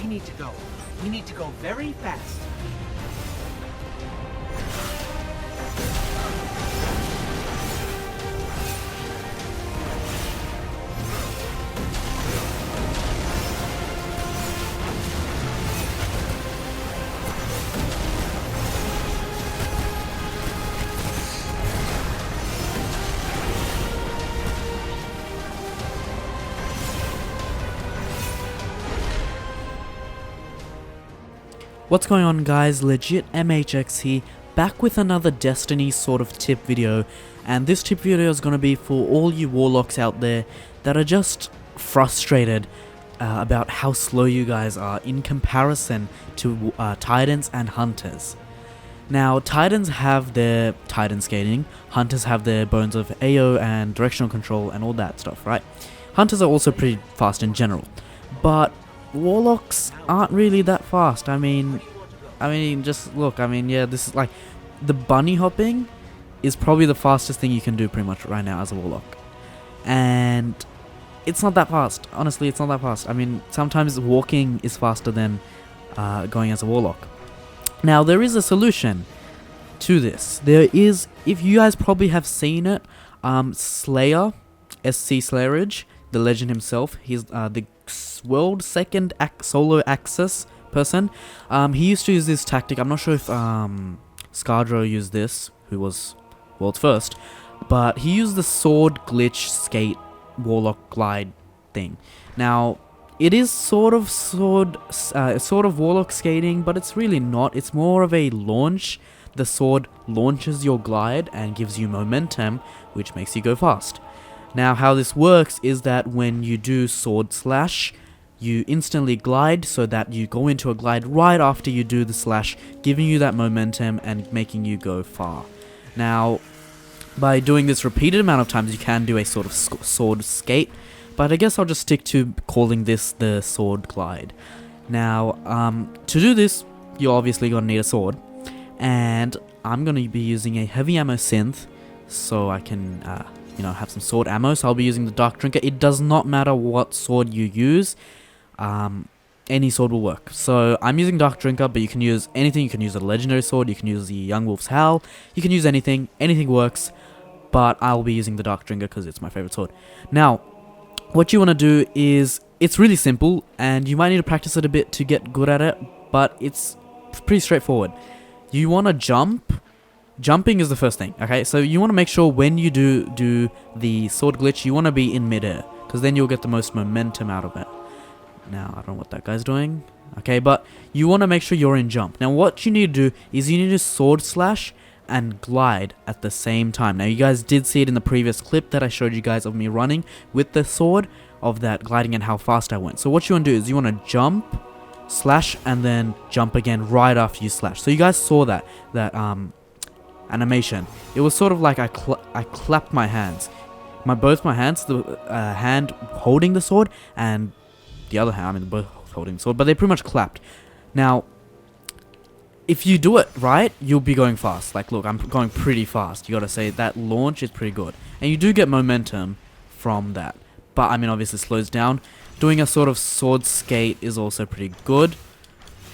we need to go. We need to go very fast. What's going on, guys? LegitMHx here, back with another Destiny sort of tip video, and this tip video is going to be for all you Warlocks out there that are just frustrated about how slow you guys are in comparison to Titans and Hunters. Now, Titans have their Titan scaling, Hunters have their bones of AO and directional control and all that stuff, right? Hunters are also pretty fast in general, but Warlocks aren't really that fast. I mean, just look. Yeah, this is like the bunny hopping is probably the fastest thing you can do pretty much right now as a Warlock, and it's not that fast. Honestly, it's not that fast. I mean, sometimes walking is faster than going as a Warlock. Now, there is a solution to this. There is, if you guys probably have seen it, Slayer, SC Slayerage, the legend himself. He's the world second solo access person. He used to use this tactic. I'm not sure if Skadro used this, who was world's first, but he used the sword glitch skate Warlock glide thing. Now, it is sort of Warlock skating, but it's really not. It's more of a launch. The sword launches your glide and gives you momentum, which makes you go fast. Now, how this works is that when you do sword slash, you instantly glide, so that you go into a glide right after you do the slash, giving you that momentum and making you go far. Now, by doing this repeated amount of times, you can do a sort of sword skate, but I guess I'll just stick to calling this the sword glide. Now, to do this, you're obviously going to need a sword, and I'm going to be using a heavy ammo synth, so I can have some sword ammo. So I'll be using the Dark Drinker. It does not matter what sword you use, any sword will work. So I'm using Dark Drinker, but you can use anything. You can use a legendary sword, you can use the Young Wolf's Howl, you can use anything works, but I'll be using the Dark Drinker because it's my favorite sword. Now, what you want to do is, it's really simple, and you might need to practice it a bit to get good at it, but it's pretty straightforward. You want to jump. Jumping is the first thing, okay? So you want to make sure when you do the sword glitch, you want to be in midair, because then you'll get the most momentum out of it. Now, I don't know what that guy's doing, okay? But you want to make sure you're in jump. Now, what you need to do is you need to sword slash and glide at the same time. Now, you guys did see it in the previous clip that I showed you guys of me running with the sword, of that gliding and how fast I went. So what you want to do is you want to jump, slash, and then jump again right after you slash. So you guys saw that animation. It was sort of like I clapped my hands. Both my hands, the hand holding the sword and the other hand, both holding the sword, but they pretty much clapped. Now, if you do it right, you'll be going fast. Like, look, I'm going pretty fast. You gotta say that launch is pretty good. And you do get momentum from that. But, obviously it slows down. Doing a sort of sword skate is also pretty good.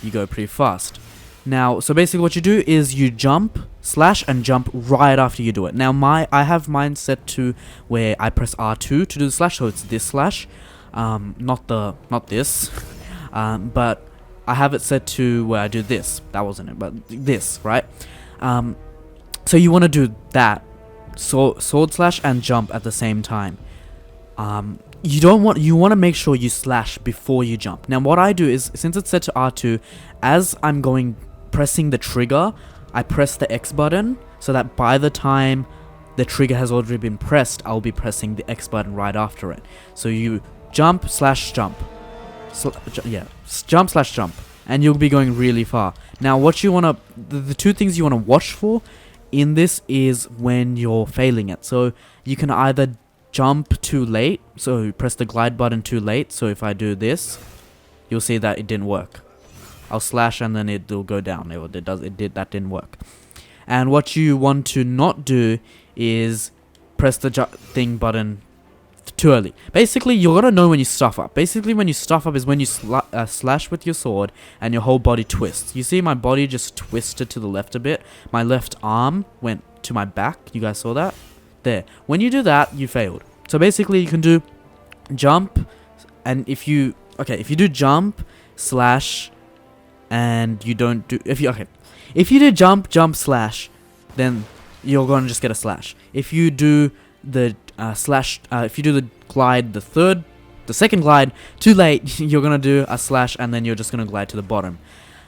You go pretty fast. Now, so basically what you do is you jump, slash, and jump right after you do it. Now, I have mine set to where I press R2 to do the slash, so it's this slash, not this, but I have it set to where I do this. That wasn't it, but this, right? So you want to do that, sword slash and jump at the same time. You want to make sure you slash before you jump. Now, what I do is, since it's set to R2, as I'm pressing the trigger, I press the X button, so that by the time the trigger has already been pressed, I'll be pressing the X button right after it. So you jump slash jump, jump slash jump, and you'll be going really far. Now, what you want to, the two things you want to watch for in this is when you're failing it. So you can either jump too late, so you press the glide button too late. So if I do this, you'll see that it didn't work. I'll slash and then it'll go down. That didn't work. And what you want to not do is press the thing button too early. Basically, you're gonna know when you stuff up. Basically, when you stuff up is when you slash with your sword and your whole body twists. You see my body just twisted to the left a bit. My left arm went to my back. You guys saw that? There. When you do that, you failed. So basically, you can do jump, and if you do jump, slash, and you don't do... If you do jump, slash, then you're gonna just get a slash. If you do the if you do the glide, the second glide, too late, you're gonna do a slash, and then you're just gonna glide to the bottom.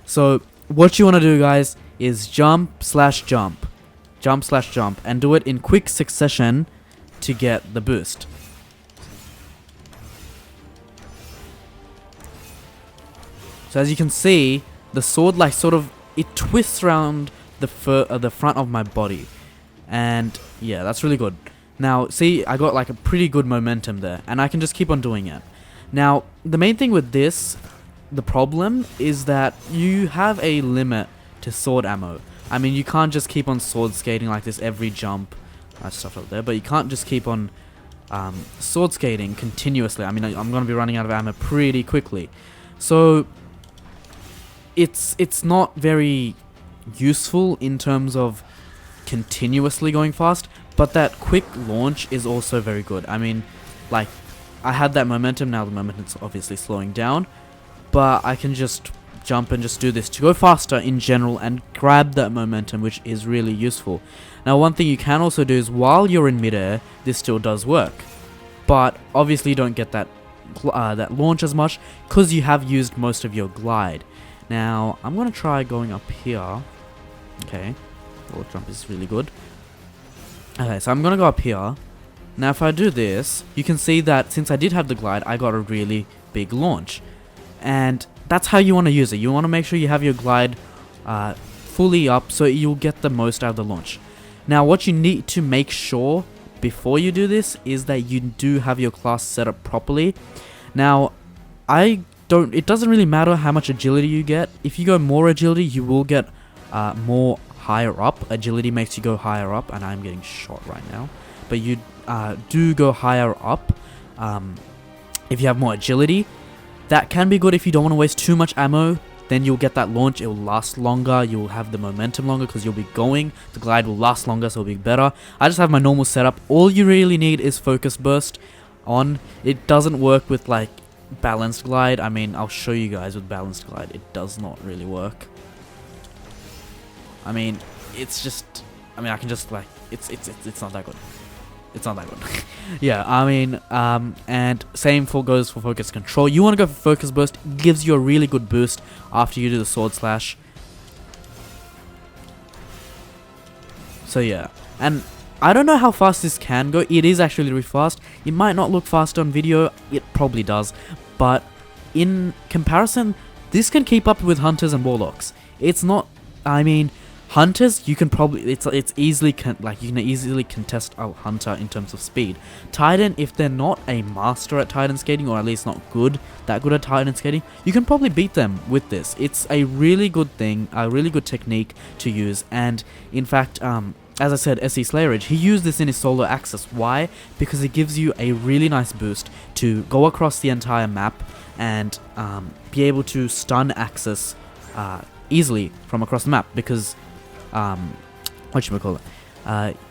So what you want to do, guys, is jump, slash, jump, jump, slash, jump, and do it in quick succession to get the boost. So as you can see, the sword it twists around the front of my body, and yeah, that's really good. Now, see, I got like a pretty good momentum there, and I can just keep on doing it. Now, the main thing with this, the problem is that you have a limit to sword ammo. I mean, you can't just keep on sword skating like this every jump, stuff up there, but you can't just keep on sword skating continuously. I mean, I'm going to be running out of ammo pretty quickly. So it's not very useful in terms of continuously going fast, but that quick launch is also very good. I mean, like, I had that momentum, now the momentum's obviously slowing down, but I can just jump and just do this to go faster in general and grab that momentum, which is really useful. Now, one thing you can also do is while you're in midair, this still does work, but obviously you don't get that launch as much because you have used most of your glide. Now, I'm going to try going up here. Okay, wall jump is really good. Okay, so I'm going to go up here. Now, if I do this, you can see that since I did have the glide, I got a really big launch. And that's how you want to use it. You want to make sure you have your glide fully up so you'll get the most out of the launch. Now, what you need to make sure before you do this is that you do have your class set up properly. Now, it doesn't really matter how much agility you get. If you go more agility, you will get more higher up. Agility makes you go higher up, and I'm getting shot right now. But you do go higher up if you have more agility. That can be good if you don't want to waste too much ammo. Then you'll get that launch. It will last longer. You'll have the momentum longer because you'll be going. The glide will last longer, so it'll be better. I just have my normal setup. All you really need is focus burst on. It doesn't work with like balanced glide. I mean, I'll show you guys with balanced glide. It does not really work. I mean, it's just, I mean, I can just like, it's not that good. It's not that good. Yeah, I mean, and same goes for focus control. You want to go for focus burst. It gives you a really good boost after you do the sword slash. So yeah, and I don't know how fast this can go. It is actually really fast. It might not look fast on video. It probably does. But in comparison, this can keep up with hunters and warlocks. It's not, I mean, hunters, you can probably, it's easily, you can easily contest a hunter in terms of speed. Titan, if they're not a master at Titan skating, or at least not that good at Titan skating, you can probably beat them with this. It's a really good thing, a really good technique to use, and in fact, as I said, SE Slayerage, he used this in his solo access. Why? Because it gives you a really nice boost to go across the entire map and be able to stun Axis easily from across the map, because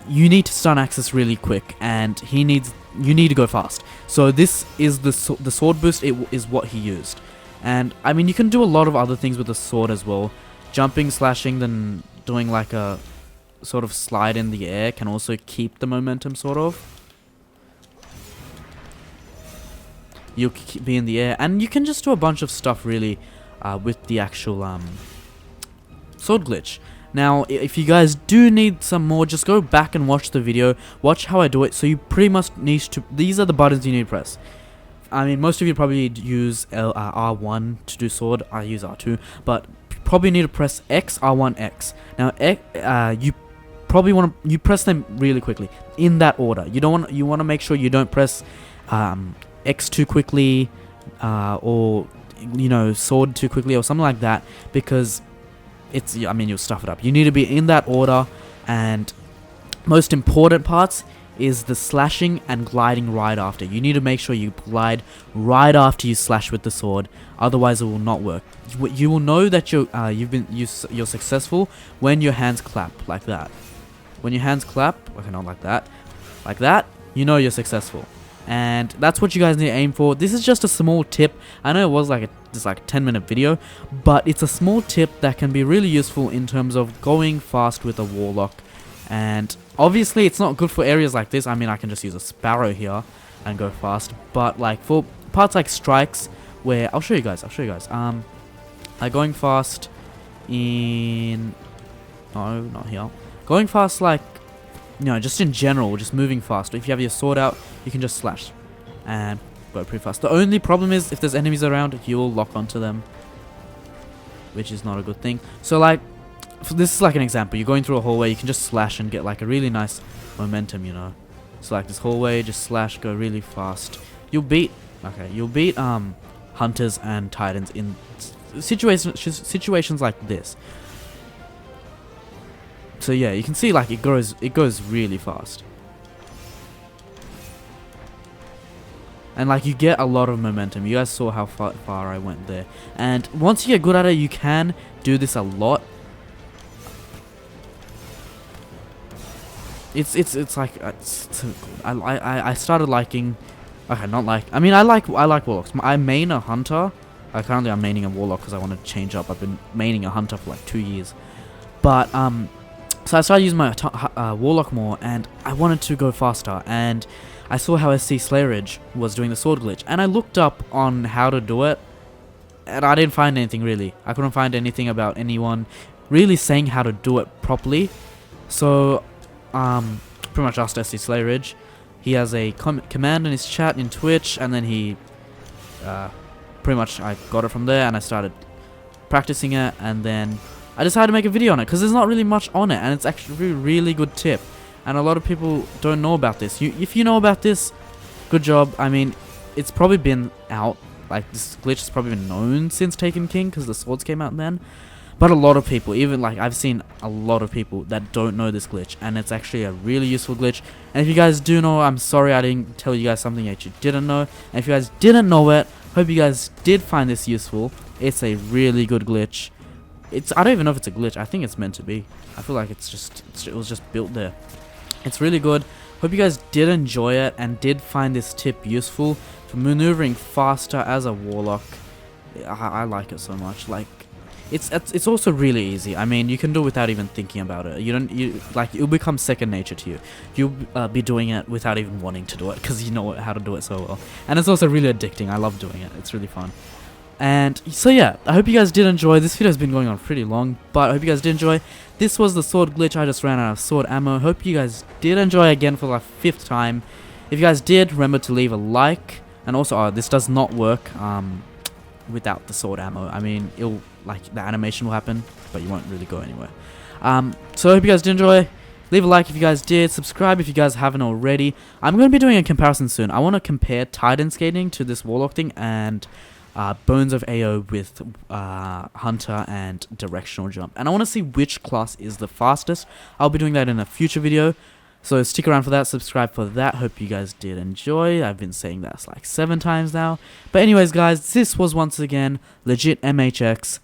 you need to stun Axis really quick, and you need to go fast. So this is the sword boost. It is what he used, and I mean, you can do a lot of other things with the sword as well. Jumping, slashing, then doing like a sort of slide in the air can also keep the momentum, sort of. You'll be in the air, and you can just do a bunch of stuff really with the actual sword glitch. Now, if you guys do need some more, just go back and watch the video. Watch how I do it. So you pretty much need to, these are the buttons you need to press. I mean, most of you probably use R1 to do sword. I use R2, but probably need to press X, R1, X. Now, you probably want to, you press them really quickly in that order. You want to make sure you don't press X too quickly, or sword too quickly, or something like that, because I mean, you'll stuff it up. You need to be in that order, and most important parts is the slashing and gliding right after. You need to make sure you glide right after you slash with the sword, otherwise it will not work. You will know that you're successful when your hands clap like that. When your hands clap, okay, not like that, you know you're successful. And that's what you guys need to aim for. This is just a small tip. I know it was like just like a 10-minute video, but it's a small tip that can be really useful in terms of going fast with a Warlock. And obviously it's not good for areas like this. I mean, I can just use a Sparrow here and go fast, but like for parts like strikes, where I'll show you guys. Like going fast in, no, not here. Going fast, like, you know, just in general, just moving fast. If you have your sword out, you can just slash and go pretty fast. The only problem is if there's enemies around, you'll lock onto them, which is not a good thing. So like, this is like an example. You're going through a hallway, you can just slash and get like a really nice momentum, you know. So like this hallway, just slash, go really fast. You'll beat hunters and titans in situations like this. So yeah, you can see like it goes really fast. And like you get a lot of momentum. You guys saw how far I went there. And once you get good at it, you can do this a lot. It's like it's so good. I started liking, okay, not like, I mean I like Warlocks. I main a hunter. Currently I'm maining a Warlock because I want to change up. I've been maining a hunter for like 2 years. But so I started using my Warlock more, and I wanted to go faster, and I saw how SC Slayridge was doing the sword glitch, and I looked up on how to do it, and I didn't find anything really. I couldn't find anything about anyone really saying how to do it properly. So pretty much asked SC Slayridge. He has a command in his chat in Twitch, and then he pretty much I got it from there, and I started practicing it, and then I decided to make a video on it because there's not really much on it, and it's actually a really good tip, and a lot of people don't know about this. If you know about this, good job. I mean, it's probably been out, like this glitch has probably been known since Taken King because the swords came out then, but a lot of people, even like I've seen a lot of people that don't know this glitch, and it's actually a really useful glitch. And if you guys do know, I'm sorry I didn't tell you guys something that you didn't know, and if you guys didn't know it, hope you guys did find this useful. It's a really good glitch. I don't even know if it's a glitch. I think it's meant to be. I feel like it was just built there. It's really good. Hope you guys did enjoy it and did find this tip useful for maneuvering faster as a Warlock. I like it so much. Like, it's also really easy. I mean, you can do it without even thinking about it. It'll become second nature to you. You'll be doing it without even wanting to do it because you know how to do it so well. And it's also really addicting. I love doing it. It's really fun. And so yeah, I hope you guys did enjoy. This video's been going on pretty long, but I hope you guys did enjoy. This was the sword glitch. I just ran out of sword ammo. Hope you guys did enjoy again for the 5th time. If you guys did, remember to leave a like. And also, this does not work without the sword ammo. I mean, the animation will happen, but you won't really go anywhere. So I hope you guys did enjoy. Leave a like if you guys did. Subscribe if you guys haven't already. I'm going to be doing a comparison soon. I want to compare Titan skating to this Warlock thing, and Bones of AO with Hunter and Directional Jump. And I want to see which class is the fastest. I'll be doing that in a future video. So stick around for that. Subscribe for that. Hope you guys did enjoy. I've been saying that like 7 times now. But anyways, guys, this was once again LegitMHx.